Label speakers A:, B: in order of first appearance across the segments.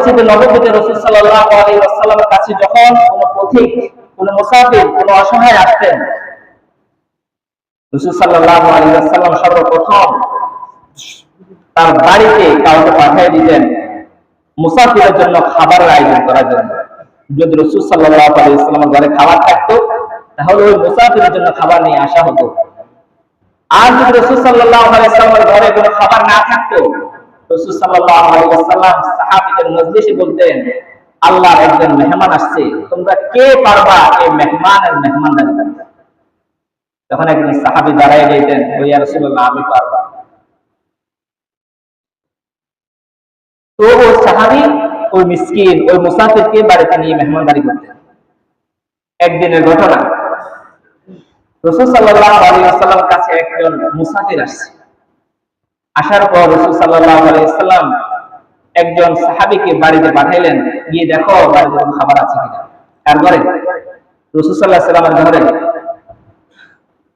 A: মসজিদে নববীতে রাসূল সাল্লাল্লাহু আলাইহি ওয়াসাল্লামের কাছে যখন কোনো পথিক, কোনো মুসাফির, কোনো অসহায় আসতেন, রাসূল সাল্লাল্লাহু আলাইহি ওয়াসাল্লাম সর্বপ্রথম তার বাড়িতে কাউকে পাঠিয়ে দিতেন মুসাফিরের জন্য খাবারের আয়োজন করার জন্য। যদি রাসূল সাল্লাল্লাহু আলাইহি ওয়াসাল্লামের ঘরে খাবার থাকতো তাহলে ওই মুসাফিরের জন্য খাবার নিয়ে আসা হতো। আর যদি রাসূল সাল্লাল্লাহু আলাইহি ওয়াসাল্লামের ঘরে কোনো খাবার না থাকতো, রাসূল সাল্লাল্লাহু আলাইহি ওয়াসাল্লাম সাহাবীদের মজলিসে বলতেন, আল্লাহর একজন মেহমান আসছে, তোমরা কে পারবা এই মেহমানের মেহমানদারি করতে? তখন একজন সাহাবী দাঁড়ায় যাইতেন, ইয়া রাসূলুল্লাহ, আমি পারবো। তো ওই সাহাবী ওই মিসকিন, ওই মুসাফিরকে বাড়িতে নিয়ে মেহমানদারি করতেন। একদিনের ঘটনা, রাসূল সাল্লাল্লাহু আলাইহি ওয়াসাল্লামের কাছে একজন মুসাফির আসছে। আসার পর রাসূল সাল্লাল্লাহু আলাইহি ওয়াসাল্লাম একজন সাহাবীকে বাড়িতে পাঠাইলেন, গিয়ে দেখো বাড়িতে কোনো খাবার আছে কিনা। কার ঘরে? রাসূল সাল্লাল্লাহু আলাইহি ওয়াসাল্লামের ঘরে।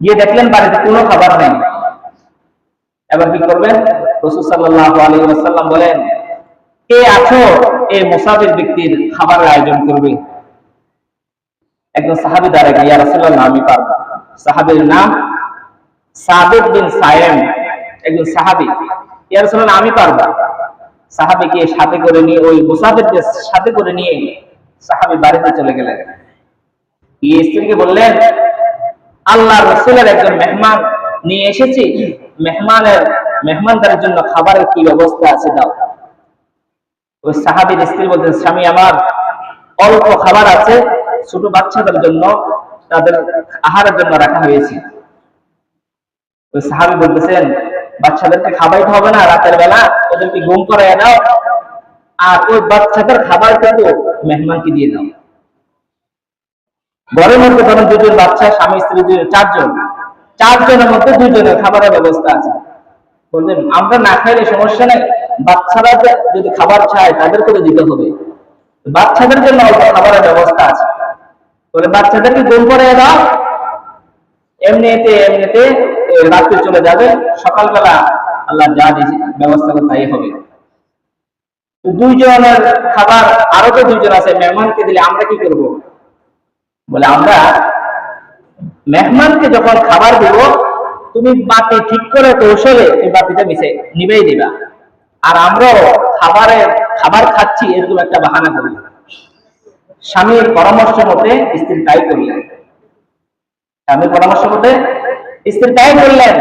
A: গিয়ে দেখলেন বাড়িতে কোনো খাবার নেই। এবার কি করবেন? রাসূল সাল্লাল্লাহু আলাইহি ওয়াসাল্লাম বলেন, কে আছো এই মুসাফির ব্যক্তির খাবারের আয়োজন করবে? একজন সাহাবী দাঁড়ায়, ইয়া রাসূলুল্লাহ, আমি পারবো। সাহাবীর নাম সাবিত বিন সায়েম, একজন সাহাবী। ইয়া রাসূলুল্লাহ, আমি পারবো। সাহাবীকে সাথে করে নিয়ে, ওই মুসাফিরকে সাথে করে নিয়ে সাহাবী বাড়িতে চলে গেলেন। গিয়ে স্ত্রীকে বললেন, আল্লাহর রাসূলের একজন মেহমান নিয়ে এসেছি, মেহমানদারের জন্য খাবারের কি ব্যবস্থা আছে দাও। ওই সাহাবীর স্ত্রী বলতেন, স্বামী আমার, অল্প খাবার আছে, ছোট বাচ্চাদের জন্য, তাদের আহারের জন্য রাখা হয়েছে। ওই সাহাবী বলতেছেন, বাচ্চাদেরকে খাওয়াইতে হবে না, রাতের বেলা ওদেরকে ঘুম করাইয়া দাও, আর ওই বাচ্চাদের খাবার কিন্তু মেহমানকে দিয়ে দাও। ঘরের মধ্যে ধরুন দুজন বাচ্চা, স্বামী স্ত্রী চারজনের মধ্যে দুজনের খাবারের ব্যবস্থা আছে। বললেন, আমরা না খাইলে সমস্যা নেই, বাচ্চারা যদি খাবার চায় তাদের করে দিতে হবে, বাচ্চাদের জন্য অল্প খাবারের ব্যবস্থা আছে। বলে বাচ্চাদেরকে ঘুম করাইয়া দাও, এমনিতে রাত্রে চলে যাবে, সকালবেলা আল্লাহ যা ব্যবস্থা করে তাই হবে। দুইজনের খাবার, আরো তো দুইজন আছে, মেহমানকে দিলে আমরা কি করব? বলে আমরা মেহমানকে যখন খাবার দিব, তুমি বাতি ঠিক করে কৌশলে এই বাতিটা নিবেই দিবা, আর আমরাও খাবার খাচ্ছি এরকম একটা বাহানা করি। স্বামীর পরামর্শ মতে স্ত্রী তাই করলেন।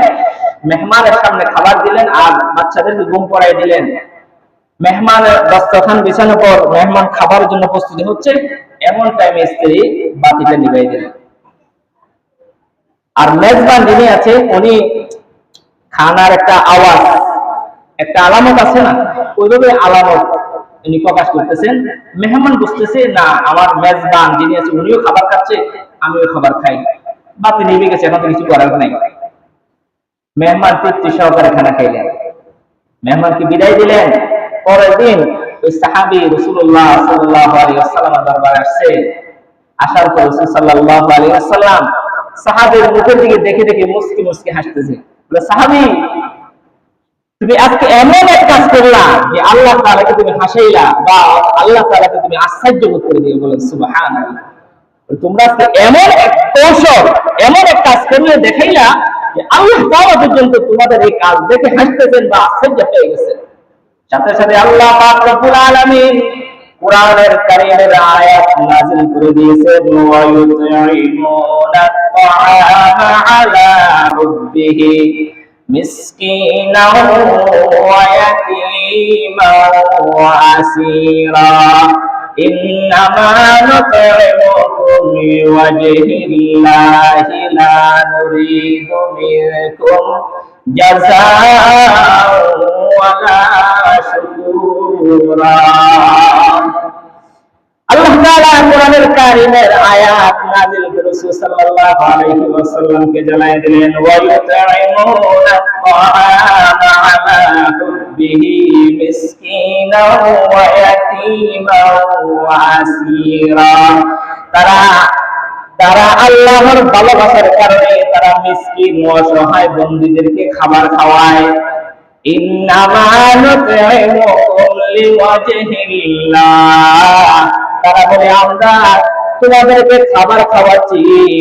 A: মেহমানের সামনে খাবার দিলেন আর বাচ্চাদেরকে ঘুম পড়াই দিলেন। মেহমানের দস্তরখান বিছানোর পর মেহমান খাবারের জন্য প্রস্তুতি হচ্ছে, এমন টাইমে স্ত্রী বাতিটা নিভাই দিলেন। আর মেজবান যিনি আছে, উনি খানার একটা আওয়াজ, একটা আলামত আছে না, ওইভাবে আলামত উনি প্রকাশ করতেছেন। মেহমান বুঝতেছে না, আমার মেজবান যিনি আছে উনিও খাবার খাচ্ছে, আমিও খাবার খাই। বাতি নিভে গেছে, এখন তো কিছু করার নাই। মেহমান তৃপ্তি সহকারে খানা খাইলেন, মেহমানকে বিদায় দিলেন। পরের দিন ওই সাহাবী রাসূলুল্লাহ সাল্লাল্লাহু আলাইহি ওয়াসাল্লামের দরবারে আসছে। আসার পর রাসূল সাল্লাল্লাহু আলাইহি ওয়াসাল্লাম সাহাবীর মুখের দিকে দেখে দেখে মুস্কি মুস্কি হাসতেছে। বলে, সাহাবী, তুমি আজকে এমন এক কাজ করলা যে আল্লাহ তাআলাকে তুমি হাসাইলা, বা আল্লাহ তাআলাকে তুমি আশ্চর্য বোধ করে দিয়ে। বলেন সুবহানাল্লাহ। তোমরা আজকে এমন এক কৌশল, এমন এক কাজ করলে দেখাইলা যে আল্লাহ তাআলা পর্যন্ত তোমাদের এই কাজ দেখে হাসতেছেন বা আশ্চর্য হয়ে গেছেন। সাথে সাথে আল্লাহ পাক রব্বুল আলামিন কোরআনের কারীমের আয়াত নাযিল করে দিয়েছেন, ওয়া ইউতঈমুনা আত-তাআমা আলা হুব্বিহি মিসকিনাও ওয়া ইয়াতীমান ওয়া আসীরা ইন্নামা নুতঈমুকুম লিওয়াজহিল্লাহি লা নুরিদু মিনকুম জাযাআন ওয়ালা শুকুরা। আল্লাহ তাআলা কোরআনের কারীমের আয়াত নাযিল করে রাসূল সাল্লাল্লাহু আলাইহি ওয়াসাল্লামকে জানায় দিলেন, ওয়া ইউতঈমুনা আত-তাআমা আলা হুব্বিহি মিসকিনাও ওয়া ইয়াতীমান ওয়া আসীরা। তারা আল্লাহর ভালোবাসার কারণে তারা মিসকিন ও অসহায় বন্দীদেরকে খাবার খাওয়ায়। ইন্নামা নুতঈমুকুম লিওয়াজহিল্লাহ, তারা বলে আমরা তোমাদেরকে খাবার খাওয়াচ্ছি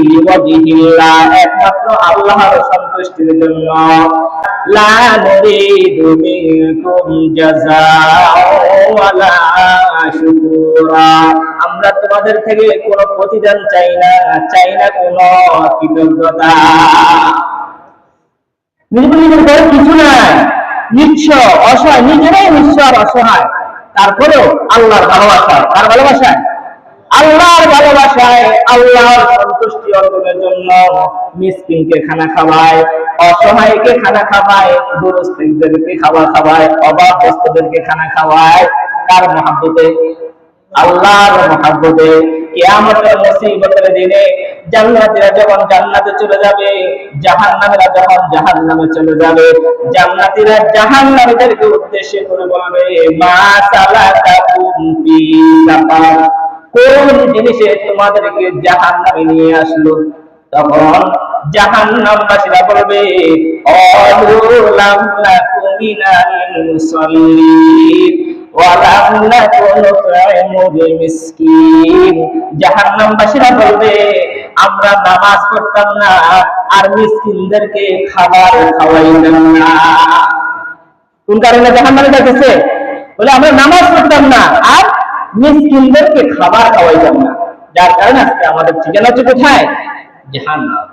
A: লিওয়াজহিল্লাহ, একমাত্র আল্লাহর সন্তুষ্টির জন্য। লা নুরিদু মিনকুম জাযাআও ওয়ালা শুকুরা, আমরা তোমাদের থেকে কোনো প্রতিদান চাই না, চাই না কোনো কৃতজ্ঞতা। নিজেদের ঘরে কিছু নাই, নিঃস্ব অসহায়, নিজেরাই নিঃস্ব আর অসহায়, তারপরেও আল্লাহর ভালোবাসায়, কার ভালোবাসায়? আল্লাহর ভালোবাসায়, আল্লাহর সন্তুষ্টি অর্জনের জন্য মিসকিনকে খানা খাওয়ায়, অসহায়কে খানা খাওয়ায়, দুরস্তিদেরকে খাবার খাওয়ায়, অভাবগ্রস্তদেরকে খানা খাওয়ায়। কার মহব্বতে? আল্লাহর মহব্বতে। কিয়ামতের মুসিবতের দিনে জান্নাতীরা যখন জান্নাতে চলে যাবে, জাহান্নামীরা যখন জাহান্নামে চলে যাবে, জান্নাতীরা জাহান্নামীদেরকে উদ্দেশ্য করে বলবে, মা সালাকাকুম ফি সাকার, কোন জিনিসে তোমাদেরকে জাহান্নামে নিয়ে আসলো? তখন জাহান্নামবাসীরা বলবে, ক্বালু লাম নাকু মিনাল মুসাল্লিন ওয়া লাম নাকু নুত'ইমুল মিসকিন। জাহান্নামবাসীরা বলবে, আমরা নামাজ পড়তাম না আর মিসকিনদেরকে খাবার খাওয়াইতাম না। কোন কারণে জাহান্নামে যাইতেছে? বলে আমরা নামাজ পড়তাম না আর মিসকিনদেরকে খাবার খাওয়াইতাম না, যার কারণে আজকে আমাদের ঠিকানা হচ্ছে কোথায়? জাহান্নাম।